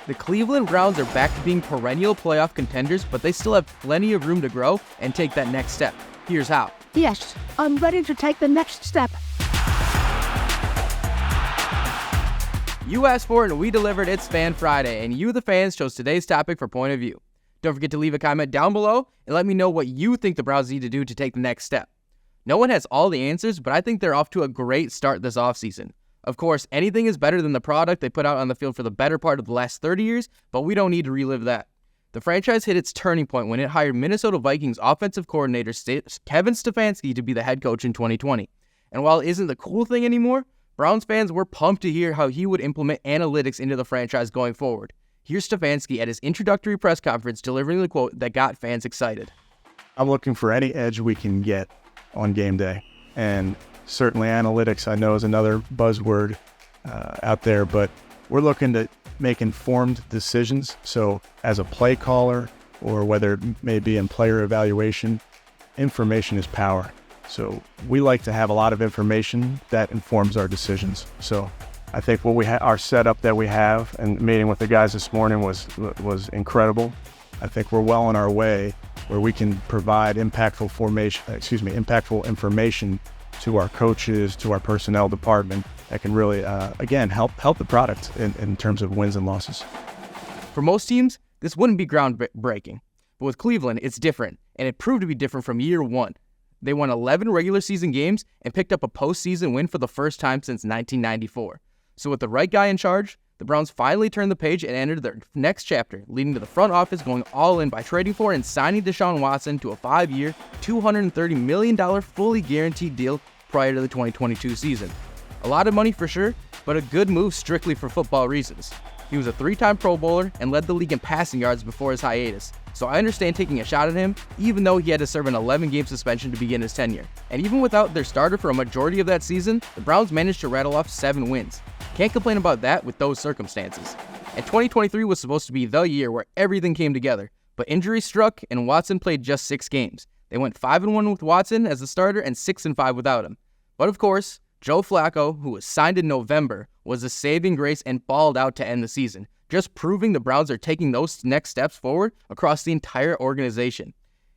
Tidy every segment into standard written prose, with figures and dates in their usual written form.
The Cleveland Browns are back to being perennial playoff contenders, but they still have plenty of room to grow and take that next step. Here's how. Yes, I'm ready to take the next step. You asked for it and we delivered. It's Fan Friday, and you, the fans, chose today's topic for Point of View. Don't forget to leave a comment down below and let me know what you think the Browns need to do to take the next step. No one has all the answers, but I think they're off to a great start this offseason. Of course, anything is better than the product they put out on the field for the better part of the last 30 years, but we don't need to relive that. The franchise hit its turning point when it hired Minnesota Vikings offensive coordinator Kevin Stefanski to be the head coach in 2020. And while it isn't the cool thing anymore, Browns fans were pumped to hear how he would implement analytics into the franchise going forward. Here's Stefanski at his introductory press conference delivering the quote that got fans excited. I'm looking for any edge we can get on game day. And certainly analytics, I know, is another buzzword out there, but we're looking to make informed decisions. So as a play caller, or whether it may be in player evaluation, information is power. So we like to have a lot of information that informs our decisions. So I think what our setup that we have, and meeting with the guys this morning was incredible. I think we're well on our way where we can provide impactful information to our coaches, to our personnel department that can really, again, help the product in terms of wins and losses. For most teams, this wouldn't be groundbreaking. But with Cleveland, it's different, and it proved to be different from year one. They won 11 regular season games and picked up a postseason win for the first time since 1994. So with the right guy in charge, the Browns finally turned the page and entered their next chapter, leading to the front office going all in by trading for and signing Deshaun Watson to a 5-year, $230 million fully guaranteed deal prior to the 2022 season. A lot of money for sure, but a good move strictly for football reasons. He was a 3-time Pro Bowler and led the league in passing yards before his hiatus, so I understand taking a shot at him, even though he had to serve an 11-game suspension to begin his tenure. And even without their starter for a majority of that season, the Browns managed to rattle off 7 wins. Can't complain about that with those circumstances. And 2023 was supposed to be the year where everything came together, but injuries struck and Watson played just 6 games. They went 5-1 with Watson as the starter and 6-5 without him. But of course, Joe Flacco, who was signed in November, was a saving grace and balled out to end the season, just proving the Browns are taking those next steps forward across the entire organization.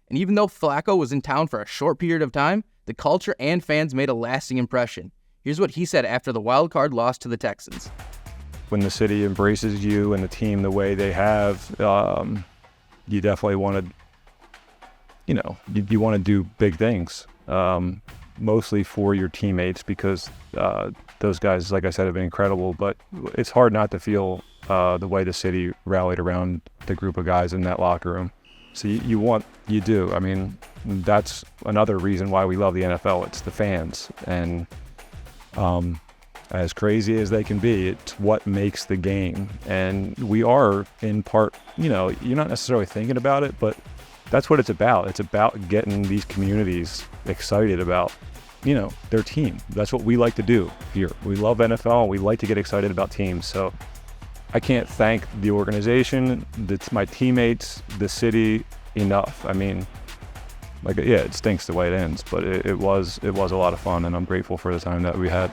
And even though Flacco was in town for a short period of time, the culture and fans made a lasting impression. Here's what he said after the wild card loss to the Texans. When the city embraces you and the team the way they have, you definitely want to, you want to do big things, mostly for your teammates because those guys, like I said, have been incredible. But it's hard not to feel the way the city rallied around the group of guys in that locker room. So you do. I mean, that's another reason why we love the NFL. It's the fans. And as crazy as they can be, it's what makes the game. And we are, in part, you're not necessarily thinking about it, but that's what it's about. It's about getting these communities excited about, their team. That's what we like to do here. We love NFL. We like to get excited about teams. So I can't thank the organization, my teammates, the city enough. I mean, it stinks the way it ends, but it was a lot of fun, and I'm grateful for the time that we had.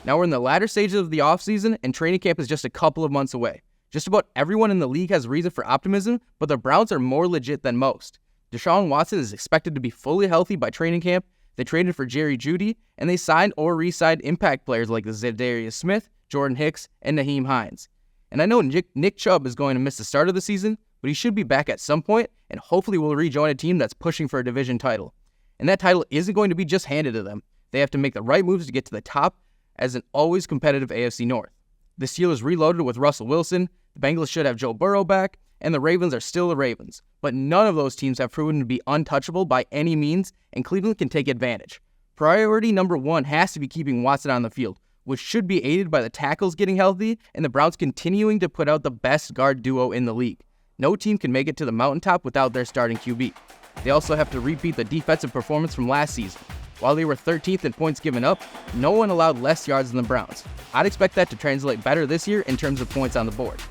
Now we're in the latter stages of the offseason, and training camp is just a couple of months away. Just about everyone in the league has reason for optimism, but the Browns are more legit than most. Deshaun Watson is expected to be fully healthy by training camp. They traded for Jerry Jeudy, and they signed or re-signed impact players like Zadarius Smith, Jordan Hicks, and Nyheim Hines. And I know Nick Chubb is going to miss the start of the season, but he should be back at some point, and hopefully will rejoin a team that's pushing for a division title. And that title isn't going to be just handed to them. They have to make the right moves to get to the top as an always competitive AFC North. The Steelers reloaded with Russell Wilson, the Bengals should have Joe Burrow back, and the Ravens are still the Ravens. But none of those teams have proven to be untouchable by any means, and Cleveland can take advantage. Priority number 1 has to be keeping Watson on the field, which should be aided by the tackles getting healthy and the Browns continuing to put out the best guard duo in the league. No team can make it to the mountaintop without their starting QB. They also have to repeat the defensive performance from last season. While they were 13th in points given up, no one allowed less yards than the Browns. I'd expect that to translate better this year in terms of points on the board.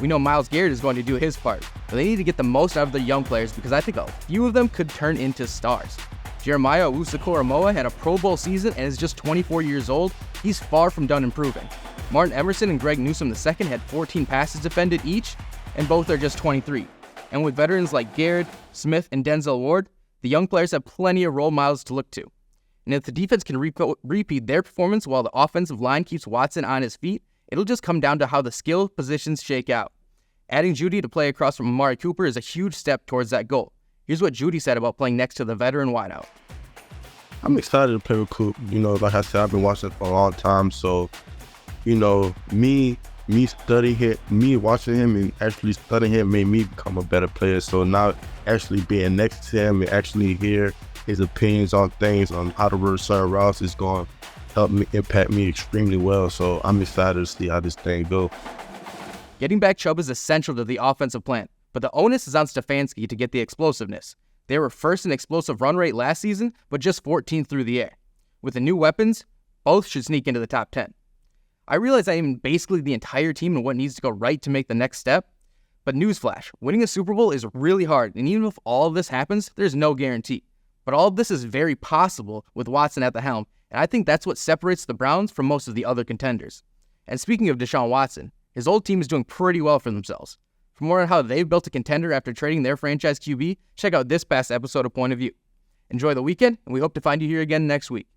We know Myles Garrett is going to do his part, but they need to get the most out of their young players because I think a few of them could turn into stars. Jeremiah Owusu-Koramoah had a Pro Bowl season and is just 24 years old. He's far from done improving. Martin Emerson and Greg Newsome II had 14 passes defended each, and both are just 23. And with veterans like Garrett, Smith, and Denzel Ward, the young players have plenty of role models to look to. And if the defense can repeat their performance while the offensive line keeps Watson on his feet, it'll just come down to how the skill positions shake out. Adding Judy to play across from Amari Cooper is a huge step towards that goal. Here's what Judy said about playing next to the veteran wideout. I'm excited to play with Coop. Like I said, I've been watching it for a long time. So, me studying him, me watching him and actually studying him made me become a better player. So now actually being next to him and actually hear his opinions on things, on how to run certain routes is going to help me impact me extremely well. So I'm excited to see how this thing go. Getting back Chubb is essential to the offensive plan, but the onus is on Stefanski to get the explosiveness. They were first in explosive run rate last season, but just 14th through the air. With the new weapons, both should sneak into the top 10. I realize I am basically the entire team and what needs to go right to make the next step, but newsflash, winning a Super Bowl is really hard, and even if all of this happens, there's no guarantee. But all of this is very possible with Watson at the helm, and I think that's what separates the Browns from most of the other contenders. And speaking of Deshaun Watson, his old team is doing pretty well for themselves. For more on how they've built a contender after trading their franchise QB, check out this past episode of Point of View. Enjoy the weekend, and we hope to find you here again next week.